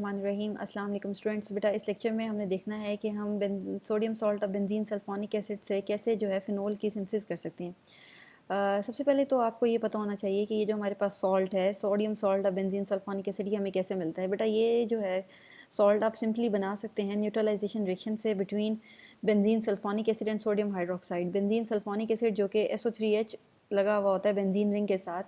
रहीम अस्सलाम वालेकुम स्टूडेंट्स। बेटा इस लेक्चर में हमने देखना है कि हम सोडियम सॉल्ट और बेंजीन सल्फोनिक एसिड से कैसे जो है फिनोल की सिंथेसिस कर सकते हैं। सबसे पहले तो आपको ये पता होना चाहिए कि ये जो हमारे पास सॉल्ट है, सोडियम सॉल्ट और बेंजीन सल्फोनिक एसिड, ये हमें कैसे मिलता है। बेटा ये जो है सॉल्ट आप सिंपली बना सकते हैं न्यूट्रलाइजेशन रिएक्शन से between benzene sulphonic acid and sodium hydroxide. Benzene sulphonic acid जो कि SO3H लगा हुआ होता है बेंजीन रिंग के साथ,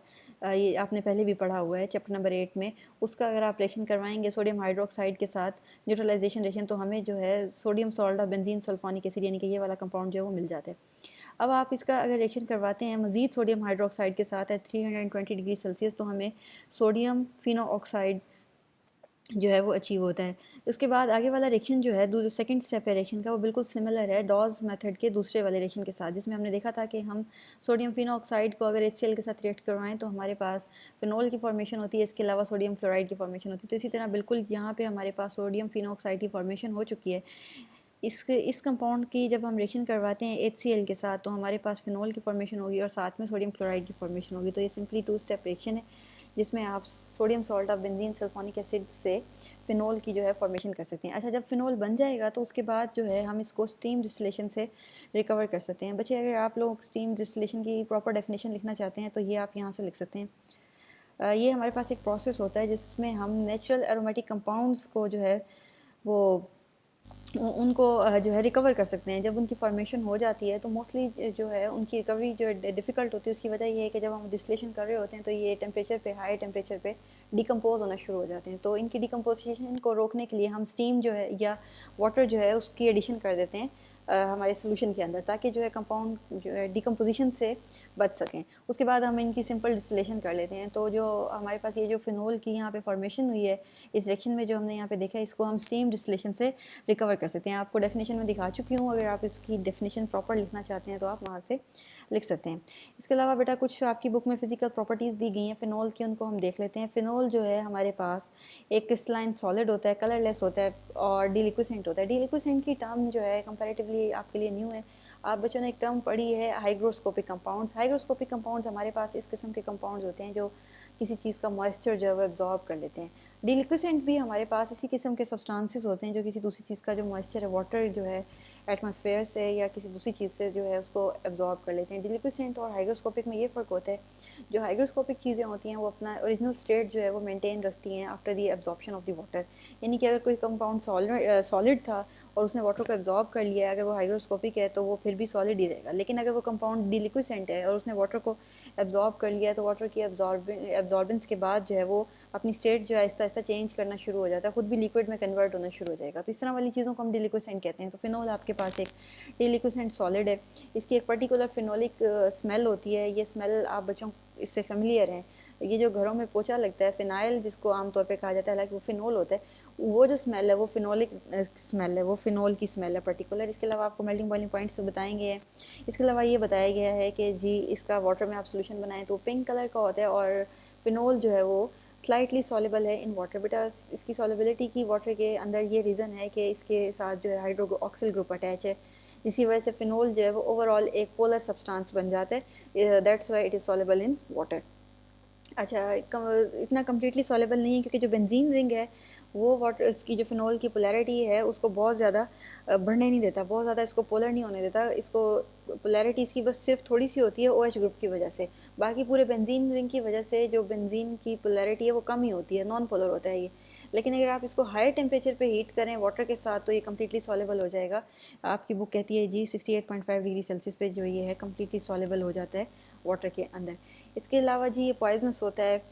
ये आपने पहले भी पढ़ा हुआ है चैप्टर नंबर 8 में। उसका अगर आप रिएक्शन करवाएंगे सोडियम हाइड्रोक्साइड के साथ न्यूट्रलाइजेशन रिएक्शन, तो हमें जो है सोडियम सॉल्ट और बेंजीन सल्फोनिक एसिड यानी कि ये वाला कंपाउंड जो है वो मिल जाता है। अब आप इसका अगर रिएक्शन करवाते हैं मज़ीद सोडियम हाइड्रोक्साइड के साथ एट 320 डिग्री सेल्सियस, तो हमें सोडियम फिनो ऑक्साइड जो है वो अचीव होता है। उसके बाद आगे वाला रिएक्शन जो है जो सेकंड स्टेप है रिएक्शन का, वो बिल्कुल सिमिलर है डॉज मेथड के दूसरे वाले रिएक्शन के साथ, जिसमें हमने देखा था कि हम सोडियम फिनोक्साइड को अगर HCl के साथ रिएक्ट करवाएं तो हमारे पास फिनोल की फॉर्मेशन होती है, इसके अलावा सोडियम क्लोराइड की फॉर्मेशन होती है। तो इसी तरह बिल्कुल यहाँ पे हमारे पास सोडियम फिनोक्साइड की फॉर्मेशन हो चुकी है। इस कंपाउंड की जब हम रिएक्शन करवाते हैं HCl के साथ, तो हमारे पास फिनोल की फॉर्मेशन होगी और साथ में सोडियम क्लोराइड की फॉर्मेशन होगी। तो ये सिंपली 2 स्टेप रिएक्शन है जिसमें आप सोडियम सॉल्ट और बेंजीन सल्फोनिक एसिड से फिनोल की जो है फॉर्मेशन कर सकते हैं। अच्छा, जब फिनोल बन जाएगा तो उसके बाद जो है हम इसको स्टीम डिस्टिलेशन से रिकवर कर सकते हैं। बच्चे, अगर आप लोग स्टीम डिस्टिलेशन की प्रॉपर डेफिनेशन लिखना चाहते हैं तो ये आप यहाँ से लिख सकते हैं। ये हमारे पास एक प्रोसेस होता है जिसमें हम नेचुरल एरोमेटिक कंपाउंड्स को जो है वो उनको जो है रिकवर कर सकते हैं। जब उनकी फॉर्मेशन हो जाती है तो मोस्टली जो है उनकी रिकवरी जो डिफ़िकल्ट होती है, उसकी वजह ये है कि जब हम डिस्टिलेशन कर रहे होते हैं तो ये टेम्परेचर पे, हाई टेम्परेचर पे डिकम्पोज होना शुरू हो जाते हैं। तो इनकी डिकम्पोजिशन को रोकने के लिए हम स्टीम जो है या वाटर जो है उसकी एडिशन कर देते हैं हमारे सोल्यूशन के अंदर, ताकि जो है कंपाउंड जो है डिकम्पोजिशन से बच सकें। उसके बाद हम इनकी सिंपल डिस्टिलेशन कर लेते हैं। तो जो हमारे पास ये जो फिनोल की यहाँ पे फॉर्मेशन हुई है इस रिएक्शन में, जो हमने यहाँ पे देखा है, इसको हम स्टीम डिस्टिलेशन से रिकवर कर सकते हैं। आपको डेफिनेशन में दिखा चुकी हूँ, अगर आप इसकी डेफिनेशन प्रॉपर लिखना चाहते हैं तो आप वहाँ से लिख सकते हैं। इसके अलावा बेटा कुछ आपकी बुक में फिजिकल प्रॉपर्टीज़ दी गई हैं फिनोल की, उनको हम देख लेते हैं। फिनोल जो है हमारे पास एक क्रिस्टलाइन सॉलिड होता है, कलरलेस होता है और डिलिक्विसेंट होता है। डिलिक्विसेंट की टर्म जो है कंपैरेटिवली आपके लिए न्यू है। आप बच्चों ने एक टर्म पढ़ी है हाइग्रोस्कोपिक कंपाउंड्स। हाइग्रोस्कोपिक कंपाउंड्स हमारे पास इस किस्म के कंपाउंड्स होते हैं जो किसी चीज़ का मॉइस्चर जो है वो एब्जॉर्ब कर लेते हैं। डिलिक्विसेंट भी हमारे पास इसी किस्म के सब्सटेंसेस होते हैं जो किसी दूसरी चीज़ का जो मॉइस्चर है, वाटर जो है एटमॉस्फेयर से या किसी दूसरी चीज़ से जो है उसको एब्जॉर्ब कर लेते हैं। डिलिक्विसेंट और हाइग्रोस्कोपिक में ये फ़र्क होता है, जो हाइग्रोस्कोपिक चीज़ें होती हैं वो अपना ओरिजिनल स्टेट जो है वो मेंटेन रखती हैं after the absorption of the water. यानी कि अगर कोई कंपाउंड सॉलिड था और उसने वाटर को एब्जॉर्ब कर लिया है, अगर वो हाइग्रोस्कोपिक है तो वो फिर भी सॉलिड ही रहेगा। लेकिन अगर वो कंपाउंड डिलिक्विसेंट है और उसने वाटर को एब्जॉर्ब कर लिया है, तो वाटर की एब्जॉर्बेंस के बाद जो है वो अपनी स्टेट जो है आहिस्ता आहिस्ता चेंज करना शुरू हो जाता है, खुद भी लिक्विड में कन्वर्ट होना शुरू हो जाएगा। तो इस तरह वाली चीज़ों को हम डिलिक्विसेंट कहते हैं। तो फिनोल आपके पास एक डिलिक्विसेंट सॉलिड है। इसकी एक पर्टिकुलर फिनोलिक स्मेल होती है। ये स्मेल आप बच्चों इससे फेमिलियर हैं। ये जो घरों में पोछा लगता है फिनाइल, जिसको आमतौर पे कहा जाता है, हालांकि वो फिनोल होता है, वो जो स्मेल है वो फिनोलिक स्मेल है, वो फिनोल की स्मेल है पर्टिकुलर। इसके अलावा आपको मेल्टिंग बॉइलिंग पॉइंट्स बताएंगे हैं। इसके अलावा ये बताया गया है कि जी इसका वाटर में आप सोल्यूशन बनाएं तो पिंक कलर का होता है और फिनोल जो है वो स्लाइटली सॉलेबल है इन वाटर। बेटा इसकी सॉलेबिलिटी की वाटर के अंदर ये रीज़न है कि इसके साथ जो है हाइड्रो ऑक्सिल ग्रुप अटैच है, जिसकी वजह से फिनोल जो है वो ओवरऑल एक पोलर सब्सटेंस बन जाता है। That's why it is soluble in water. अच्छा, इतना कम्प्लीटली सॉलेबल नहीं है क्योंकि जो बेंजीन रिंग है वो वाटर, उसकी जो फिनोल की पोलैरिटी है उसको बहुत ज़्यादा बढ़ने नहीं देता, बहुत ज़्यादा इसको पोलर नहीं होने देता। इसको पोलैरिटी इसकी बस सिर्फ थोड़ी सी होती है OH ग्रुप की वजह से। बाकी पूरे बेंजीन रिंग की वजह से जो बेंजीन की पोलैरिटी है वो कम ही होती है, नॉन पोलर होता है ये। लेकिन अगर आप इसको हाई टेम्परेचर पे हीट करें वाटर के साथ तो ये कम्प्लीटली सॉलेबल हो जाएगा। आपकी बुक कहती है जी 68.5 डिग्री सेल्सियस पे जो ये है कम्प्लीटली सॉलेबल हो जाता है वाटर के अंदर। इसके अलावा जी ये पॉइजनस होता है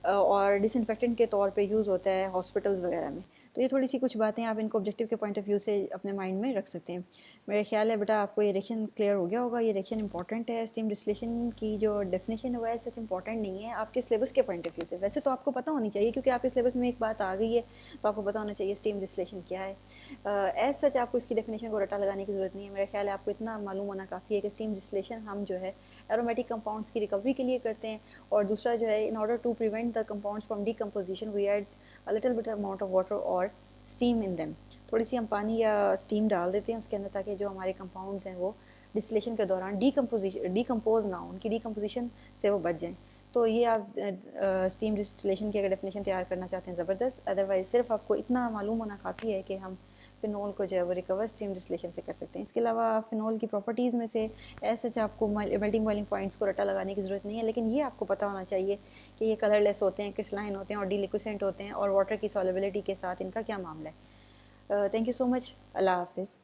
और डिसइंफेक्टेंट के तौर पे यूज़ होता है हॉस्पिटल्स वगैरह में। तो ये थोड़ी सी कुछ बातें आप इनको ऑब्जेक्टिव के पॉइंट ऑफ व्यू से अपने माइंड में रख सकते हैं। मेरा ख्याल है बेटा आपको ये रिएक्शन क्लियर हो गया होगा। ये रिएक्शन इंपॉर्टेंट है। स्टीम डिस्टिलेशन की जो डेफिनेशन है वो सच इंपॉर्टेंट नहीं है आपके सिलेबस के पॉइंट ऑफ व्यू से। वैसे तो आपको पता होनी चाहिए क्योंकि आपके सिलेबस में एक बात आ गई है, तो आपको पता होना चाहिए स्टीम डिस्टिलेशन क्या है। एज सच आपको इसकी डेफिनेशन को रटा लगाने की ज़रूरत नहीं है। मेरा ख्याल है आपको इतना मालूम होना काफ़ी है कि स्टीम डिस्टिलेशन हम जो है एरोमेटिक कंपाउंड्स की रिकवरी के लिए करते हैं। और दूसरा जो है, in order to prevent the compounds from decomposition we add a little bit amount of water और स्टीम इन देम। थोड़ी सी हम पानी या स्टीम डाल देते हैं उसके अंदर ताकि जो हमारे कंपाउंड्स हैं वो डिस्टिलेशन के दौरान डीकम्पोज ना हो, उनकी डीकम्पोजिशन से वो बच जाएँ। तो ये आप स्टीम डिस्टिलेशन की अगर डेफिनेशन तैयार करना चाहते हैं ज़बरदस्त, अदरवाइज़ सिर्फ आपको इतना मालूम होना काफ़ी है कि हम फ़िनोल को जो है वो रिकवर स्टीम डिस्टिलेशन से कर सकते हैं। इसके अलावा फ़िनोल की प्रॉपर्टीज़ में से ऐसे सच आपको मेल्टिंग बॉइलिंग पॉइंट्स को रटा लगाने की ज़रूरत नहीं है, लेकिन ये आपको पता होना चाहिए कि ये कलरलेस होते हैं, क्रिस्टलाइन होते हैं और डीलिक्विसेंट होते हैं और वाटर की सॉल्युबिलिटी के साथ इनका क्या मामला है। Thank you so much. अल्लाह हाफ़िज़।